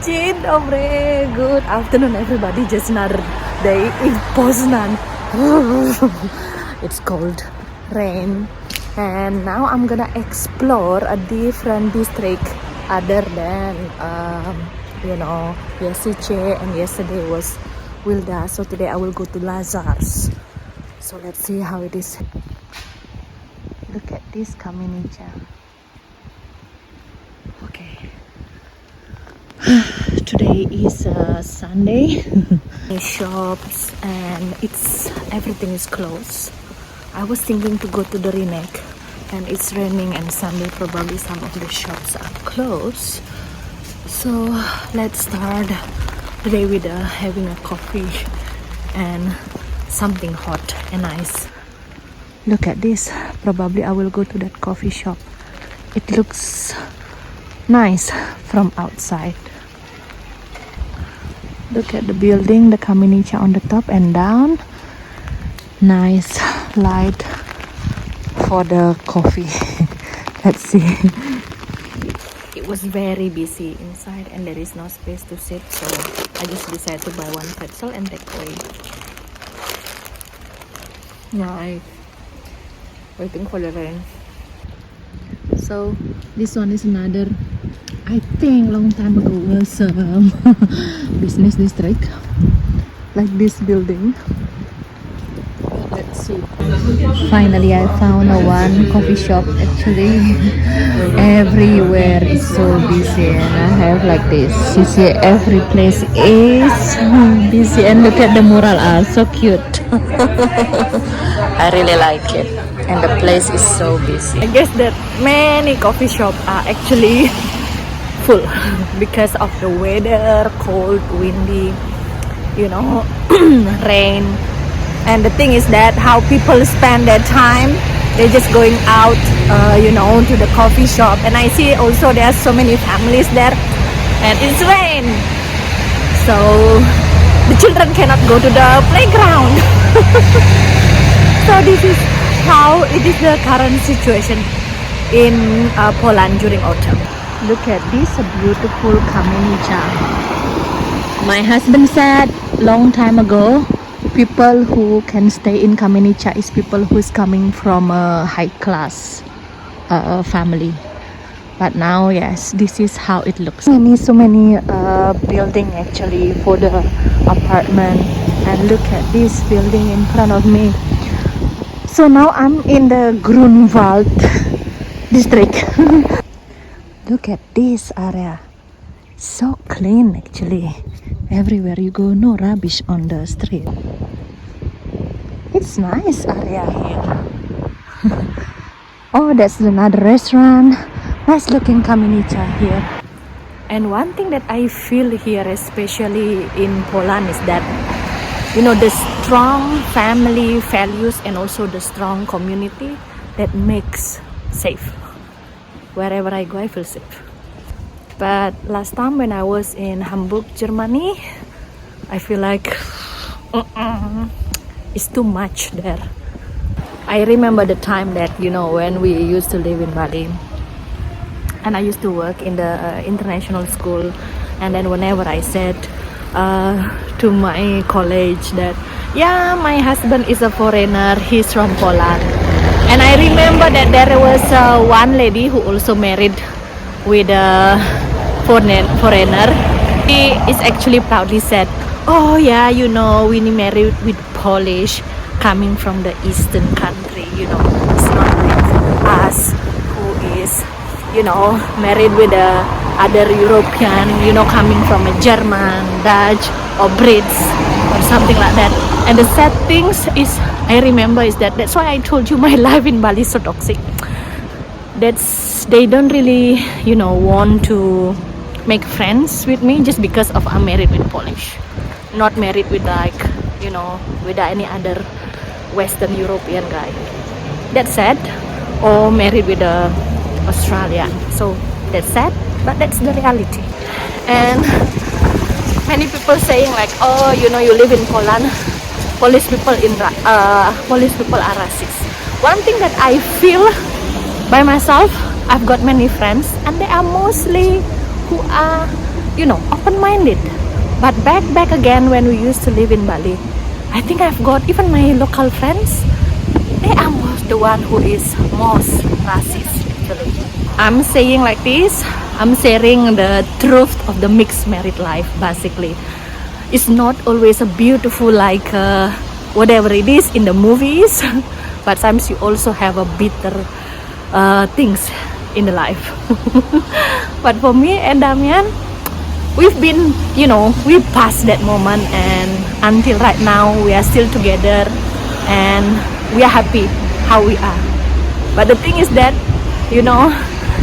Dzień dobry, good afternoon everybody. Just another day in Poznan. It's cold, rain, and now I'm gonna explore a different district other than Jesice, and yesterday was Wilda. So today I will go to Lazar's. So let's see how it is. Look at this Kaminica. Okay. Today is Sunday. Shops and everything is closed. I was thinking to go to the Rinek, and it's raining, and Sunday probably some of the shops are closed. So let's start the day with having a coffee and something hot and nice. Look at this. Probably I will go to that coffee shop. It looks nice from outside. Look at the building, the Kaminica on the top and down. Nice light for the coffee. Let's see. It was very busy inside and there is no space to sit, so I just decided to buy one pretzel and take away. Nice. Waiting for the rain. So this one is another, I think long time ago was business district, like this building. Let's see. Finally I found one coffee shop. Actually everywhere is so busy, and I have like this. You see, every place is busy, and look at the mural, are so cute. I really like it, and the place is so busy. I guess that many coffee shops are actually full because of the weather, cold, windy, rain. And the thing is that how people spend their time, they're just going out to the coffee shop. And I see also there are so many families there, and it's rain, so the children cannot go to the playground. So this is how it is, the current situation in Poland during autumn. Look at this beautiful Kaminica. My husband said long time ago, people who can stay in Kaminica is people who is coming from a high class family. But now, yes, this is how it looks. So many building actually for the apartment. And look at this building in front of me. So now I'm in the Grunwald district. Look at this area. So clean actually. Everywhere you go, no rubbish on the street. It's nice area here. Oh, that's another restaurant. Nice looking Kaminica here. And one thing that I feel here, especially in Poland, is that the strong family values and also the strong community that makes safe. Wherever I go, I feel safe. But last time when I was in Hamburg, Germany, I feel like it's too much there. I remember the time that when we used to live in Bali, and I used to work in the international school, and then whenever I said to my college that my husband is a foreigner, he's from Poland, and I remember that there was one lady who also married with a foreigner. He is actually proudly said, oh yeah, we married with Polish coming from the eastern country, it's not like us who is married with other European, coming from a German, Dutch or Brits or something like that. And the sad things is, I remember is that's why I told you my life in Bali is so toxic. They don't really want to make friends with me just because of I'm married with Polish, not married with with any other Western European guy. That's sad. Or married with a Australian. So that's sad, but that's the reality. And many people saying like, oh, you live in Poland, Polish people are racist. One thing that I feel by myself, I've got many friends, and they are mostly who are open-minded. But back again when we used to live in Bali, I think I've got even my local friends. They are the one who is most racist actually. I'm saying like this, I'm sharing the truth of the mixed married life basically. It's not always a beautiful like whatever it is in the movies, but sometimes you also have a bitter things in the life. But for me and Damian, we've been, we passed that moment, and until right now we are still together and we are happy how we are. But the thing is that,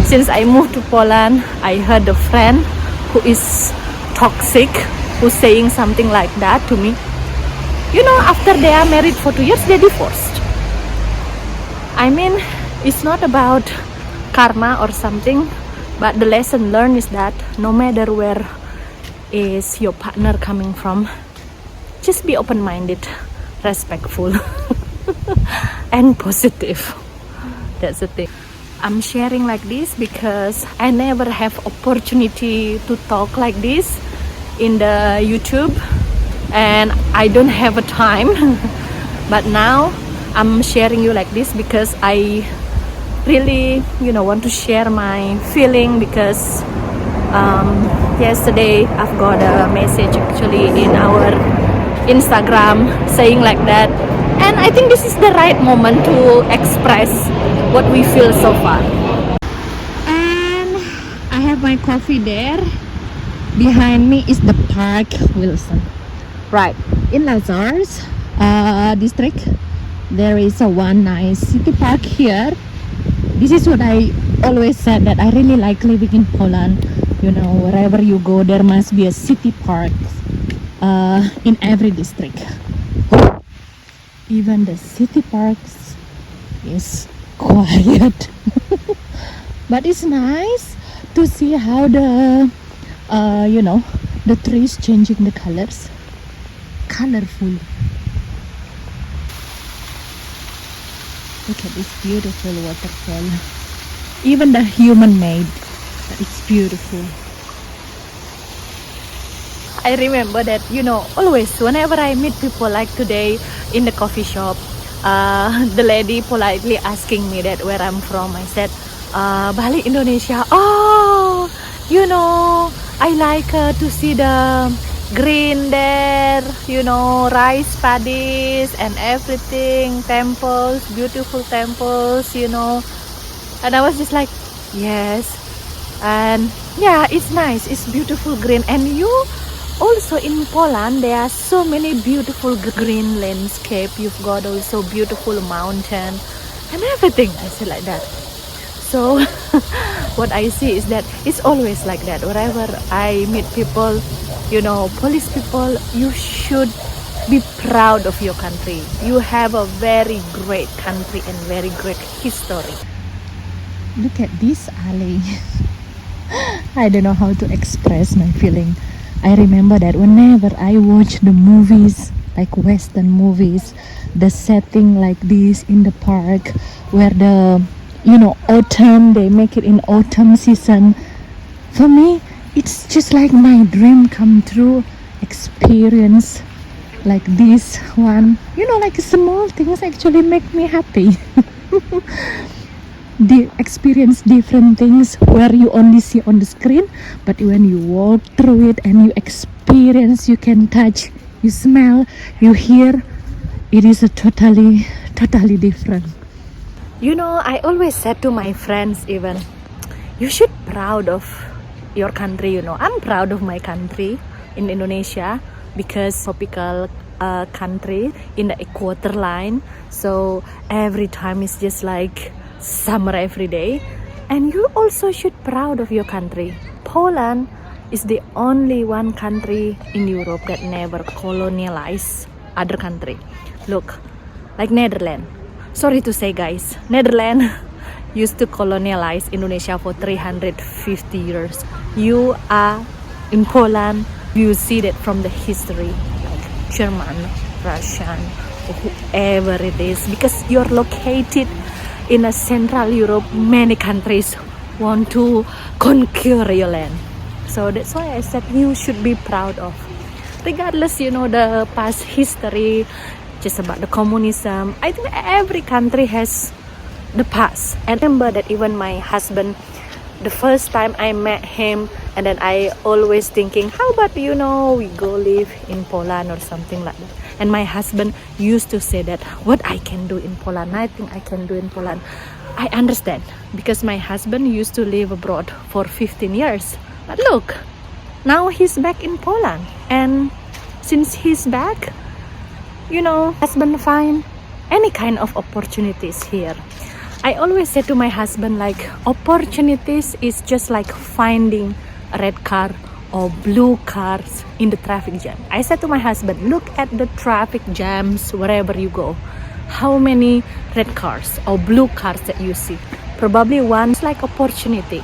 since I moved to Poland, I heard a friend who is toxic, who's saying something like that to me. After they are married for 2 years, they divorced. I mean, it's not about karma or something, but the lesson learned is that no matter where is your partner coming from, just be open-minded, respectful, and positive. That's the thing. I'm sharing like this because I never have opportunity to talk like this in the YouTube, and I don't have a time. But now I'm sharing you like this because I really want to share my feeling, because yesterday I've got a message actually in our Instagram saying like that, and I think this is the right moment to express what we feel so far. And I have my coffee there. Behind me is the Park Wilson. Right, in Lazar's district, there is a one nice city park here. This is what I always said, that I really like living in Poland. Wherever you go, there must be a city park in every district. Even the city parks is quiet. But it's nice to see how the the trees changing the colors. Colorful. Look at this beautiful waterfall. Even the human made, but it's beautiful. I remember that, always whenever I meet people like today in the coffee shop, the lady politely asking me that where I'm from. I said, Bali, Indonesia. Oh, I like to see the green there, rice paddies and everything, temples, beautiful temples, and I was just like, yes. And yeah, it's nice, it's beautiful green. And you also in Poland, there are so many beautiful green landscape. You've got also beautiful mountain and everything. I say like that. So what I see is that it's always like that. Wherever I meet people, Polish people, you should be proud of your country. You have a very great country and very great history. Look at this alley. I don't know how to express my feeling. I remember that whenever I watch the movies, like Western movies, the setting like this in the park, where the autumn, they make it in autumn season. For me, it's just like my dream come true experience like this one. Like small things actually make me happy. Experience different things where you only see on the screen, but when you walk through it and you experience, you can touch, you smell, you hear, it is a totally different. I always said to my friends, even, you should proud of your country. I'm proud of my country in Indonesia, because tropical country in the equator line, so every time it's just like summer every day. And you also should proud of your country. Poland is the only one country in Europe that never colonialized other country. Look, like Netherlands. Sorry to say, guys, Netherlands used to colonialize Indonesia for 350 years. You are in Poland, you see that from the history, like German, Russian, or whoever it is, because you're located in a Central Europe. Many countries want to conquer your land. So that's why I said you should be proud of, regardless, the past history, just about the communism. I think every country has the past. And remember that even my husband, the first time I met him, and then I always thinking, how about, we go live in Poland or something like that. And my husband used to say that, what I can do in Poland, nothing I can do in Poland. I understand, because my husband used to live abroad for 15 years. But look, now he's back in Poland. And since he's back, husband find any kind of opportunities here. I always say to my husband, like, opportunities is just like finding a red car or blue cars in the traffic jam. I said to my husband, look at the traffic jams wherever you go. How many red cars or blue cars that you see? Probably one's like opportunity.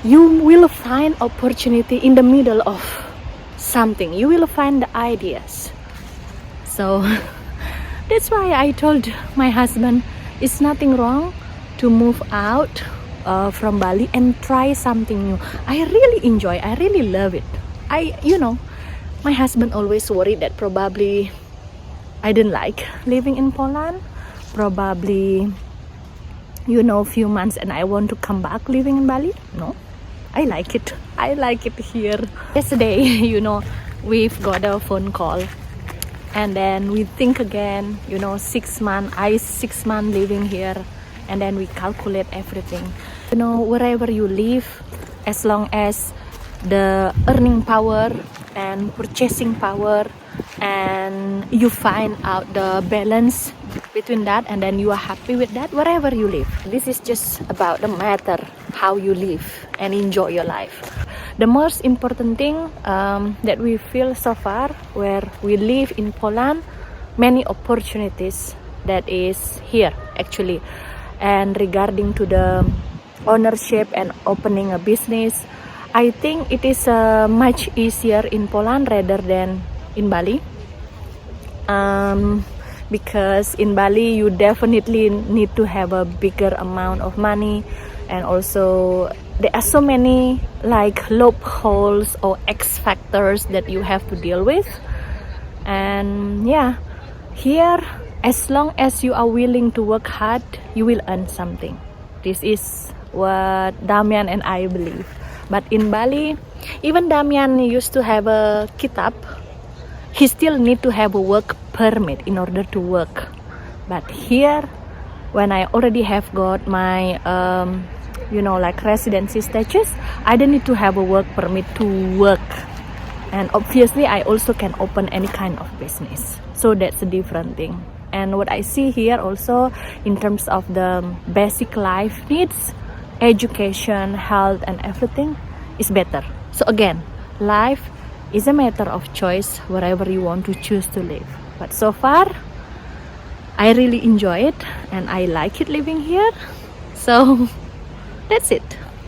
You will find opportunity in the middle of something. You will find the ideas. So that's why I told my husband, it's nothing wrong to move out from Bali and try something new. I really enjoy, I really love it. My husband always worried that probably I didn't like living in Poland. Probably, few months and I want to come back living in Bali. No, I like it. I like it here. Yesterday, we've got a phone call. And then we think again, 6 months, 6 months living here. And then we calculate everything. Wherever you live, as long as the earning power and purchasing power, and you find out the balance between that, and then you are happy with that, wherever you live. This is just about the matter how you live and enjoy your life. The most important thing that we feel so far, where we live in Poland, many opportunities that is here actually. And regarding to the ownership and opening a business, I think it is much easier in Poland rather than in Bali. Because in Bali you definitely need to have a bigger amount of money, and also there are so many like loopholes or X factors that you have to deal with. And here, as long as you are willing to work hard, you will earn something. This is what Damian and I believe. But in Bali, even Damian used to have a kitab. He still need to have a work permit in order to work. But here, when I already have got my like residency status, I don't need to have a work permit to work. And obviously I also can open any kind of business. So that's a different thing. And what I see here also in terms of the basic life needs, education, health and everything is better. So again, life is a matter of choice wherever you want to choose to live. But so far, I really enjoy it and I like it living here. So that's it.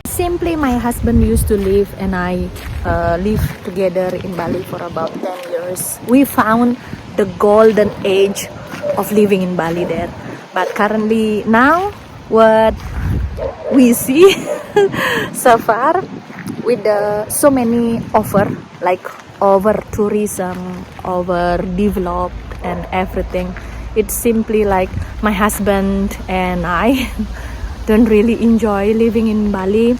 Simply, my husband used to live and I live together in Bali for about 10 years. We found the golden age of living in Bali there. But currently now, what we see so far, with so many like over tourism, over developed and everything, it's simply like my husband and I don't really enjoy living in Bali.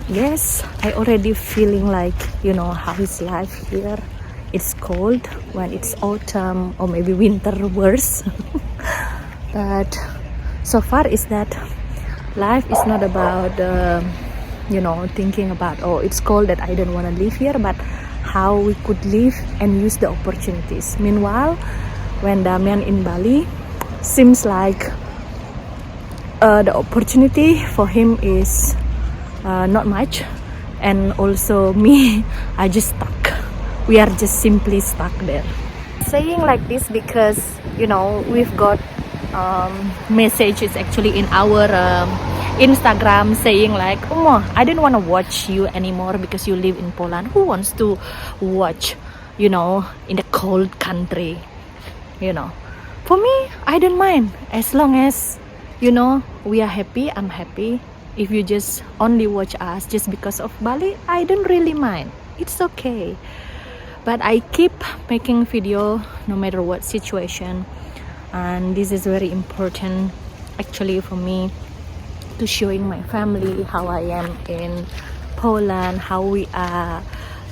Yes, I already feeling like, how is life here? It's cold when it's autumn or maybe winter worse. But so far is that life is not about, thinking about, oh, it's cold that I don't want to live here, but how we could live and use the opportunities. Meanwhile, when Damian in Bali, seems like the opportunity for him is not much, and also me, I just stuck. We are just simply stuck there. Saying like this because we've got messages actually in our Instagram saying like, oh, I didn't want to watch you anymore because you live in Poland. Who wants to watch in a cold country? For me, I don't mind as long as we are happy, I'm happy, If you just only watch us just because of Bali, I don't really mind. It's okay. But I keep making video no matter what situation, and this is very important actually for me, to showing my family how I am in Poland, how we are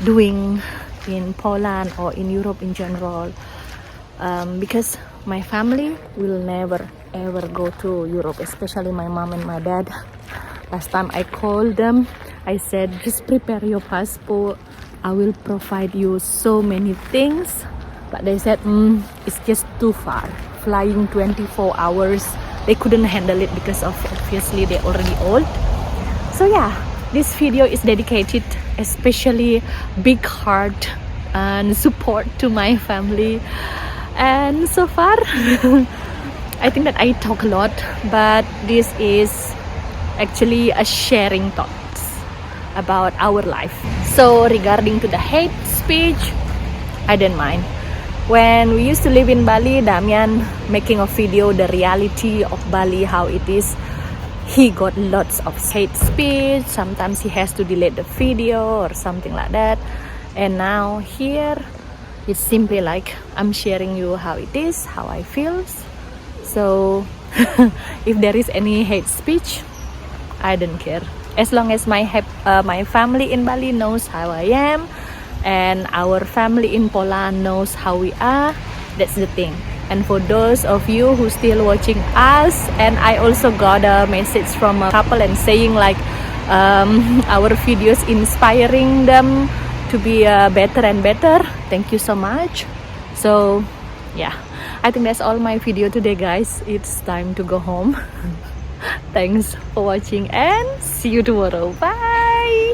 doing in Poland or in Europe in general, because my family will never ever go to Europe, especially my mom and my dad. Last time I called them, I said, just prepare your passport, I will provide you so many things. But they said, it's just too far, flying 24 hours. They couldn't handle it because of obviously they're already old. So yeah, this video is dedicated especially big heart and support to my family. And so far I think that I talk a lot, but this is actually a sharing thoughts about our life. So regarding to the hate speech, I don't mind. When we used to live in Bali, Damian making a video, the reality of Bali, how it is, he got lots of hate speech. Sometimes he has to delete the video or something like that. And now here, it's simply like I'm sharing you how it is, how I feel. So if there is any hate speech, I don't care. As long as my family in Bali knows how I am, and our family in Poland knows how we are, that's the thing. And for those of you who still watching us, and I also got a message from a couple and saying like our videos inspiring them to be better and better. Thank you so much. So yeah, I think that's all my video today, guys. It's time to go home. Thanks for watching and see you tomorrow. Bye.